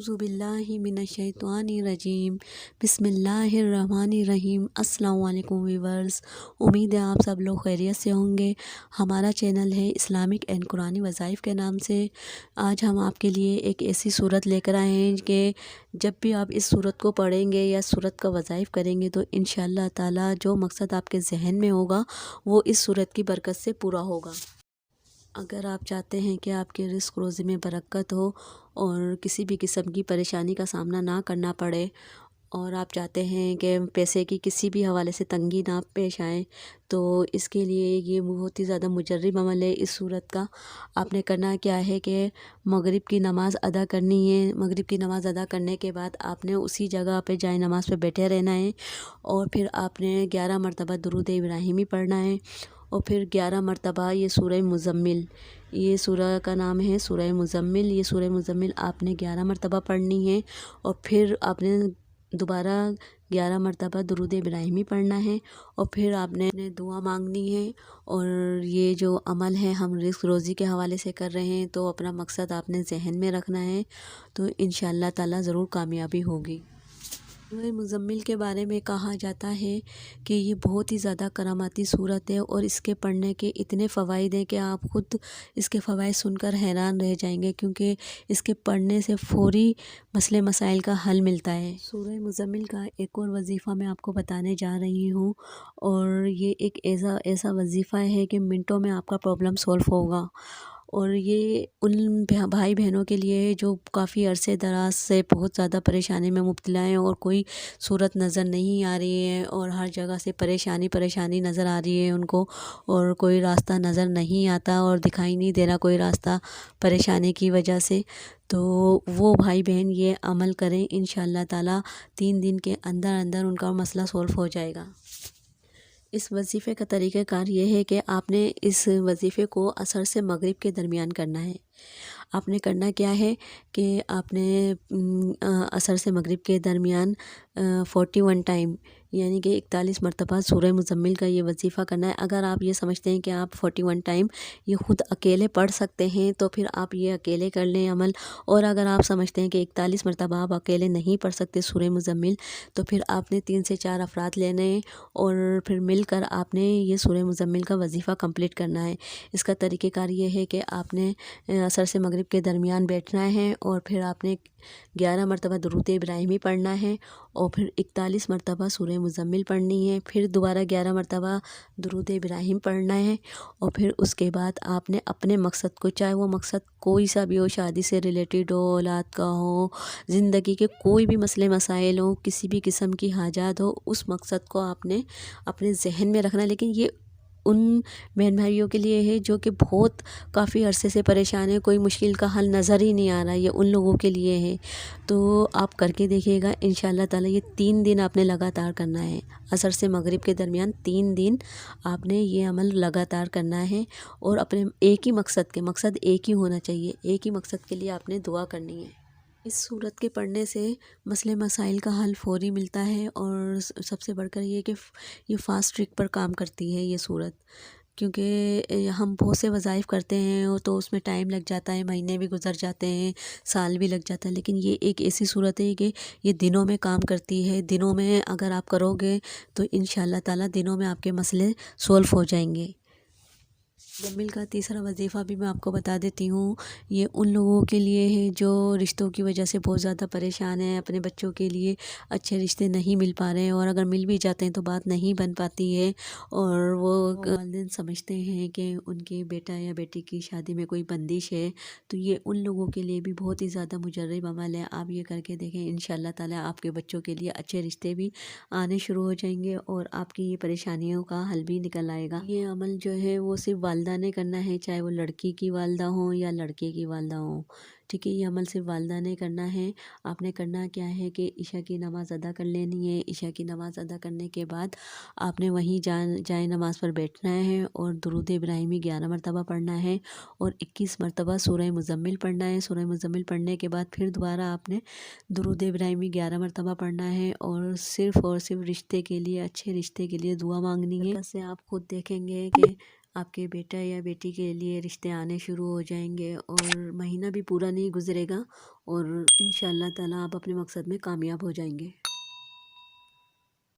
अऊज़ु बिल्लाहि मिनश्शैतानिर्रजीम बिस्मिल्लाहिर्रहमानिर्रहीम। अस्सलाम वालेकुम व्यूअर्स, उम्मीद है आप सब लोग खैरियत से होंगे। हमारा चैनल है इस्लामिक एंड कुरानी वज़ाइफ के नाम से। आज हम आपके लिए एक ऐसी सूरत लेकर आए हैं कि जब भी आप इस सूरत को पढ़ेंगे या सूरत का वज़ाइफ करेंगे तो इंशाअल्लाह ताला जो मकसद आपके जहन में होगा वो इस सूरत की बरकत से पूरा होगा। अगर आप चाहते हैं कि आपके रिस्क रोज़ी में बरकत हो और किसी भी किस्म की परेशानी का सामना ना करना पड़े, और आप चाहते हैं कि पैसे की किसी भी हवाले से तंगी ना पेश आए, तो इसके लिए ये बहुत ही ज़्यादा मुजर्रब अमल है इस सूरत का। आपने करना क्या है कि मगरिब की नमाज़ अदा करनी है। मगरिब की नमाज़ अदा करने के बाद आपने उसी जगह पे जाए नमाज़ पे बैठे रहना है और फिर आपने 11 मरतबा दुरूद इब्राहिमी पढ़ना है और फिर 11 मरतबा ये सूरह मुज़म्मिल, ये सूरह का नाम है सूरह मुज़म्मिल। ये सूरह मुज़म्मिल आपने 11 मरतबा पढ़नी है और फिर आपने दोबारा 11 मरतबा दुरूद इब्राहिमी पढ़ना है और फिर आपने दुआ मांगनी है। और ये जो अमल है हम रिस्क रोज़ी के हवाले से कर रहे हैं, तो अपना मकसद आपने जहन में रखना है, तो इंशाअल्लाह ताला ज़रूर कामयाबी होगी। सूरह मुज़म्मिल के बारे में कहा जाता है कि ये बहुत ही ज़्यादा करामाती सूरत है और इसके पढ़ने के इतने फ़वाइद हैं कि आप ख़ुद इसके फ़वाइद सुनकर हैरान रह जाएंगे, क्योंकि इसके पढ़ने से फ़ौरी मसले मसाइल का हल मिलता है। सूरह मुज़म्मिल का एक और वजीफ़ा मैं आपको बताने जा रही हूँ, और ये एक ऐसा वजीफ़ा है कि मिनटों में आपका प्रॉब्लम सॉल्व होगा। और ये उन भाई बहनों के लिए है जो काफ़ी अरसे दराज से बहुत ज़्यादा परेशानी में मुब्तला हैं और कोई सूरत नज़र नहीं आ रही है और हर जगह से परेशानी नज़र आ रही है उनको, और कोई रास्ता नज़र नहीं आता और दिखाई नहीं दे रहा कोई रास्ता परेशानी की वजह से। तो वो भाई बहन ये अमल करें, इंशाअल्लाह ताला 3 दिन के अंदर अंदर उनका मसला सॉल्व हो जाएगा। इस वजीफ़े का तरीक़ाकार ये है कि आपने इस वजीफ़े को असर से मगरिब के दरमियान करना है। आपने करना क्या है कि आपने असर से मगरिब के दरमियान 41 टाइम यानी कि 41 मरतबा सूरह मुज़म्मिल का ये वजीफ़ा करना है। अगर आप ये समझते हैं कि आप 41 टाइम ये ख़ुद अकेले पढ़ सकते हैं तो फिर आप ये अकेले कर लें अमल, और अगर आप समझते हैं कि 41 मरतबा आप अकेले नहीं पढ़ सकते सूरह मुज़म्मिल, तो फिर आपने 3 से 4 अफराद लेने हैं और फिर मिलकर आपने ये सूरह मुज़म्मिल का वजीफ़ा कंप्लीट करना है। इसका तरीक़ेकार ये है कि आपने असर से मगरिब के दरमियान बैठना है और फिर आपने 11 मरतबा दुरूद इब्राहिमी पढ़ना है और फिर 41 मरतबा सूरह मुज़म्मिल पढ़नी है, फिर दोबारा 11 मरतबा दुरूद इब्राहिम पढ़ना है और फिर उसके बाद आपने अपने मकसद को, चाहे वो मकसद कोई सा भी हो, शादी से रिलेटेड हो, औलाद का हो, ज़िंदगी के कोई भी मसले मसाइल हो, किसी भी किस्म की हाजात हो, उस मकसद को आपने अपने जहन में रखना है। लेकिन ये उन बहन भाइयों के लिए है जो कि बहुत काफ़ी अरसे से परेशान है, कोई मुश्किल का हल नज़र ही नहीं आ रहा, ये उन लोगों के लिए है। तो आप करके देखिएगा इंशाअल्लाह ताला। ये 3 दिन आपने लगातार करना है, असर से मगरिब के दरमियान 3 दिन आपने ये अमल लगातार करना है और अपने एक ही मकसद एक ही होना चाहिए, एक ही मकसद के लिए आपने दुआ करनी है। इस सूरत के पढ़ने से मसले मसाइल का हल फ़ौरी मिलता है और सबसे बढ़कर ये कि ये फ़ास्ट ट्रिक पर काम करती है ये सूरत, क्योंकि हम बहुत से वज़ाइफ करते हैं और तो उसमें टाइम लग जाता है, महीने भी गुजर जाते हैं, साल भी लग जाता है। लेकिन ये एक ऐसी सूरत है कि ये दिनों में काम करती है। दिनों में अगर आप करोगे तो इंशाअल्लाह ताला दिनों में आपके मसले सॉल्व हो जाएंगे। मुज़म्मिल का तीसरा वजीफ़ा भी मैं आपको बता देती हूँ। ये उन लोगों के लिए है जो रिश्तों की वजह से बहुत ज़्यादा परेशान हैं, अपने बच्चों के लिए अच्छे रिश्ते नहीं मिल पा रहे हैं और अगर मिल भी जाते हैं तो बात नहीं बन पाती है और वो वालिदैन समझते हैं कि उनके बेटा या बेटी की शादी में कोई बंदिश है। तो ये उन लोगों के लिए भी बहुत ही ज़्यादा मुजर्रब अमल है। आप ये करके देखें, इंशाअल्लाह ताला आपके बच्चों के लिए अच्छे रिश्ते भी आने शुरू हो जाएंगे और आपकी ये परेशानियों का हल भी निकल आएगा। ये अमल जो है वो सिर्फ वालिदा ने करना है, चाहे वो लड़की की वालिदा हो या लड़के की वालिदा हो, ठीक है। ये अमल सिर्फ वालिदा ने करना है। आपने करना क्या है कि इशा की नमाज़ अदा कर लेनी है। इशा की नमाज़ अदा करने के बाद आपने वहीं जाए नमाज़ पर बैठना है और दुरूद इब्राहिमी 11 मरतबा पढ़ना है और 21 मरतबा सूरह मुज़म्मिल पढ़ना है। सूरह मुज़म्मिल पढ़ने के बाद फिर दोबारा आपने दुरूद इब्राहिमी 11 मरतबा पढ़ना है और सिर्फ रिश्ते के लिए, अच्छे रिश्ते के लिए दुआ मांगनी है। से आप खुद देखेंगे कि آپ کے بیٹا یا بیٹی کے لیے رشتے آنے شروع ہو جائیں گے، اور مہینہ بھی پورا نہیں گزرے گا اور انشاءاللہ تعالیٰ آپ اپنے مقصد میں کامیاب ہو جائیں گے۔